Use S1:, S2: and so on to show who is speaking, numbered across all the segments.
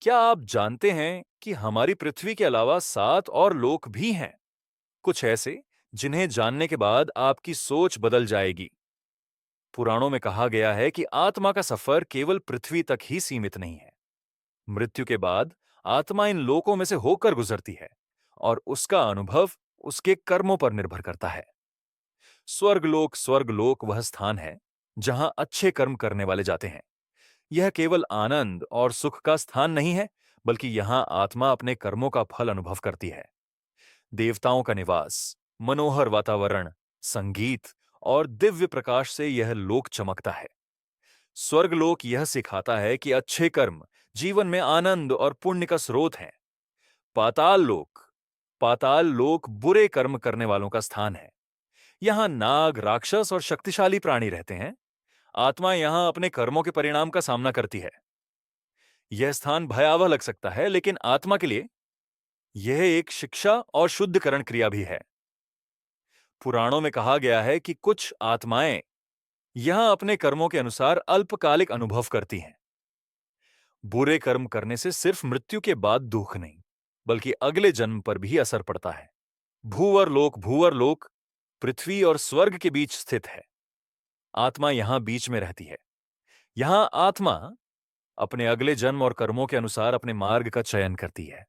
S1: क्या आप जानते हैं कि हमारी पृथ्वी के अलावा 7 और लोक भी हैं? कुछ ऐसे जिन्हें जानने के बाद आपकी सोच बदल जाएगी। पुराणों में कहा गया है कि आत्मा का सफर केवल पृथ्वी तक ही सीमित नहीं है। मृत्यु के बाद आत्मा इन लोकों में से होकर गुजरती है और उसका अनुभव उसके कर्मों पर निर्भर करता है। स्वर्गलोक वह स्थान है जहां अच्छे कर्म करने वाले जाते हैं। यह केवल आनंद और सुख का स्थान नहीं है, बल्कि यहां आत्मा अपने कर्मों का फल अनुभव करती है। देवताओं का निवास, मनोहर वातावरण, संगीत और दिव्य प्रकाश से यह लोक चमकता है। स्वर्गलोक यह सिखाता है कि अच्छे कर्म जीवन में आनंद और पुण्य का स्रोत हैं। पाताल लोक बुरे कर्म करने वालों का स्थान है। यहां नाग, राक्षस और शक्तिशाली प्राणी रहते हैं। आत्मा यहां अपने कर्मों के परिणाम का सामना करती है। यह स्थान भयावह लग सकता है, लेकिन आत्मा के लिए यह एक शिक्षा और शुद्धिकरण क्रिया भी है। पुराणों में कहा गया है कि कुछ आत्माएं यहां अपने कर्मों के अनुसार अल्पकालिक अनुभव करती हैं। बुरे कर्म करने से सिर्फ मृत्यु के बाद दुख नहीं, बल्कि अगले जन्म पर भी असर पड़ता है। भूवर लोक पृथ्वी और स्वर्ग के बीच स्थित है। आत्मा यहां बीच में रहती है। यहां आत्मा अपने अगले जन्म और कर्मों के अनुसार अपने मार्ग का चयन करती है।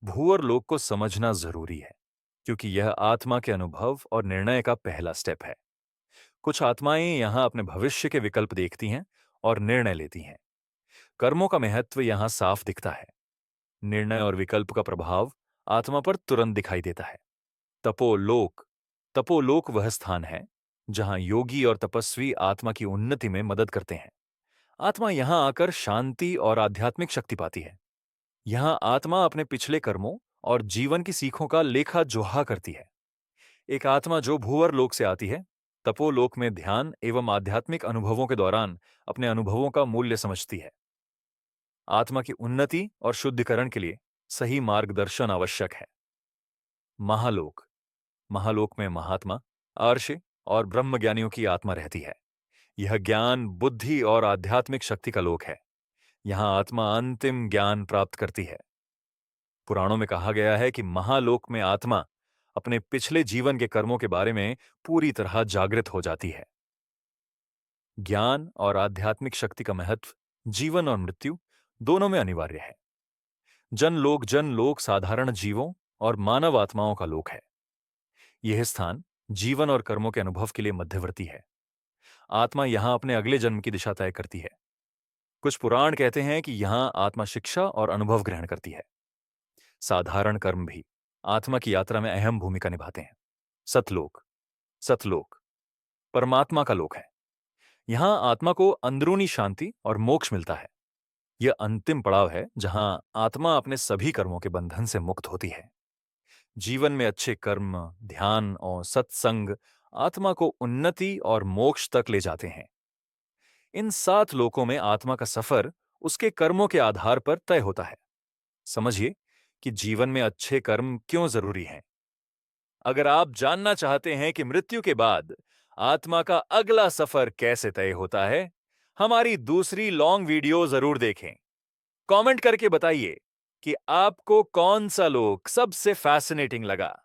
S1: भूवर लोक को समझना जरूरी है, क्योंकि यह आत्मा के अनुभव और निर्णय का पहला स्टेप है। कुछ आत्माएं यहां अपने भविष्य के विकल्प देखती हैं और निर्णय लेती हैं। कर्मों का महत्व यहां साफ दिखता है। निर्णय और विकल्प का प्रभाव आत्मा पर तुरंत दिखाई देता है। तपोलोक तपोलोक वह स्थान है जहां योगी और तपस्वी आत्मा की उन्नति में मदद करते हैं। आत्मा यहां आकर शांति और आध्यात्मिक शक्ति पाती है। यहां आत्मा अपने पिछले कर्मों और जीवन की सीखों का लेखा जोखा करती है। एक आत्मा जो भूवर लोक से आती है, तपोलोक में ध्यान एवं आध्यात्मिक अनुभवों के दौरान अपने अनुभवों का मूल्य समझती है। आत्मा की उन्नति और शुद्धिकरण के लिए सही मार्गदर्शन आवश्यक है। महालोक महालोक में महात्मा, अर्षि और ब्रह्मज्ञानियों की आत्मा रहती है। यह ज्ञान, बुद्धि और आध्यात्मिक शक्ति का लोक है। यहां आत्मा अंतिम ज्ञान प्राप्त करती है। पुराणों में कहा गया है कि महालोक में आत्मा अपने पिछले जीवन के कर्मों के बारे में पूरी तरह जागृत हो जाती है। ज्ञान और आध्यात्मिक शक्ति का महत्व जीवन और मृत्यु दोनों में अनिवार्य है। जनलोक साधारण जीवों और मानव आत्माओं का लोक है। यह स्थान जीवन और कर्मों के अनुभव के लिए मध्यवर्ती है। आत्मा यहां अपने अगले जन्म की दिशा तय करती है। कुछ पुराण कहते हैं कि यहां आत्मा शिक्षा और अनुभव ग्रहण करती है। साधारण कर्म भी आत्मा की यात्रा में अहम भूमिका निभाते हैं। सतलोक सतलोक परमात्मा का लोक है। यहां आत्मा को अंदरूनी शांति और मोक्ष मिलता है। यह अंतिम पड़ाव है जहां आत्मा अपने सभी कर्मों के बंधन से मुक्त होती है। जीवन में अच्छे कर्म, ध्यान और सत्संग आत्मा को उन्नति और मोक्ष तक ले जाते हैं। इन 7 लोकों में आत्मा का सफर उसके कर्मों के आधार पर तय होता है। समझिए कि जीवन में अच्छे कर्म क्यों जरूरी हैं। अगर आप जानना चाहते हैं कि मृत्यु के बाद आत्मा का अगला सफर कैसे तय होता है, हमारी दूसरी लॉन्ग वीडियो जरूर देखें। कमेंट करके बताइए कि आपको कौन सा लोक सबसे फैसिनेटिंग लगा।